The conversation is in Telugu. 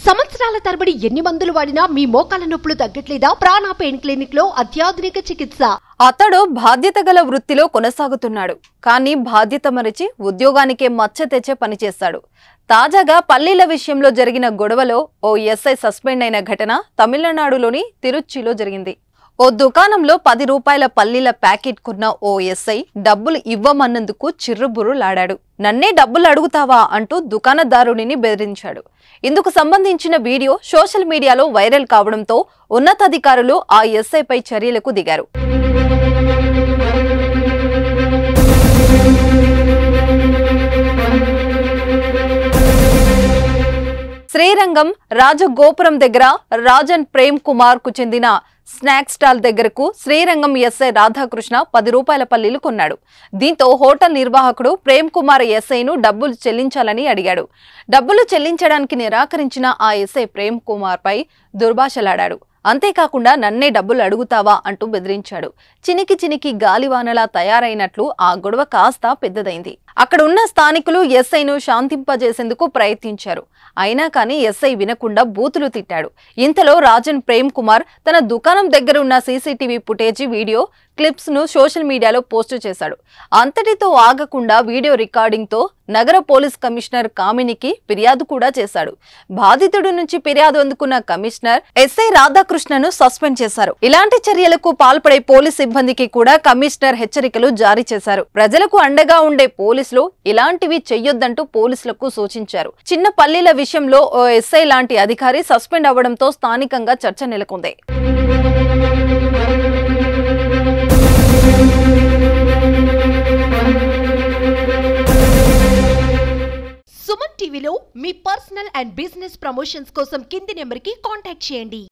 సంవత్సరాల తరబడి ఎన్ని మందులు వాడినా మీ మోకాల నొప్పులు తగ్గట్లేదా? ప్రాణ పెయిన్ క్లినిక్ లో అత్యాధునిక చికిత్స. అతడు బాధ్యత గల వృత్తిలో కొనసాగుతున్నాడు. కానీ బాధ్యత మరిచి ఉద్యోగానికే మచ్చ తెచ్చే పని చేశాడు. తాజాగా పల్లీల విషయంలో జరిగిన గొడవలో ఓ ఎస్ఐ సస్పెండ్ అయిన ఘటన తమిళనాడులోని తిరుచిలో జరిగింది. ఓ దుకాణంలో 10 రూపాయల పల్లీల ప్యాకెట్ కొన్న ఓ ఎస్ఐ డబ్బులు ఇవ్వమన్నందుకు చిర్రుబుర్రులాడాడు. నన్నే డబ్బులు అడుగుతావా అంటూ దుకాణదారుడిని బెదిరించాడు. ఇందుకు సంబంధించిన వీడియో సోషల్ మీడియాలో వైరల్ కావడంతో ఉన్నతాధికారులు ఆ ఎస్ఐపై చర్యలకు దిగారు. శ్రీరంగం రాజగోపురం దగ్గర రాజన్ ప్రేమ్ కుమార్ కు చెందిన స్నాక్ స్టాల్ దగ్గరకు శ్రీరంగం ఎస్ఐ రాధాకృష్ణ 10 రూపాయల పల్లీలు కొన్నాడు. దీంతో హోటల్ నిర్వాహకుడు ప్రేమ్ కుమార్ ఎస్ఐను డబ్బులు చెల్లించాలని అడిగాడు. డబ్బులు చెల్లించడానికి నిరాకరించిన ఆ ఎస్ఐ ప్రేమ్ కుమార్ పై దుర్భాషలాడాడు. అంతేకాకుండా నన్నే డబ్బులు అడుగుతావా అంటూ బెదిరించాడు. చినికి గాలివానలా తయారైనట్లు ఆ గొడవ కాస్త పెద్దదైంది. అక్కడ ఉన్న స్థానికులు ఎస్ఐను శాంతింపజేసేందుకు ప్రయత్నించారు. అయినా కానీ ఎస్ఐ వినకుండా బూతులు తిట్టాడు. ఇంతలో రాజన్ ప్రేమ్ కుమార్ తన దుకాణం దగ్గర ఉన్న సీసీటీవీ ఫుటేజీ వీడియో క్లిప్స్ ను సోషల్ మీడియాలో పోస్టు చేశాడు. అంతటితో ఆగకుండా వీడియో రికార్డింగ్ తో నగర పోలీస్ కమిషనర్ కామినికి ఫిర్యాదు కూడా చేశాడు. బాధితుడి నుంచి ఫిర్యాదు అందుకున్న కమిషనర్ ఎస్ఐ రాధాకృష్ణను సస్పెండ్ చేశారు. ఇలాంటి చర్యలకు పాల్పడే పోలీస్ సిబ్బందికి కూడా కమిషనర్ హెచ్చరికలు జారీ చేశారు. ప్రజలకు అండగా ఉండే పోలీసులు ఇలాంటివి చెయ్యొద్దంటూ పోలీసులకు సూచించారు. చిన్న పల్లీల విషయంలో ఓ ఎస్ఐ లాంటి అధికారి సస్పెండ్ అవ్వడంతో స్థానికంగా చర్చ నెలకొంది. సుమన్ టీవీలో మీ పర్సనల్ అండ్ బిజినెస్ ప్రమోషన్స్ కోసం కింది నెంబర్కి కాంటాక్ట్ చేయండి.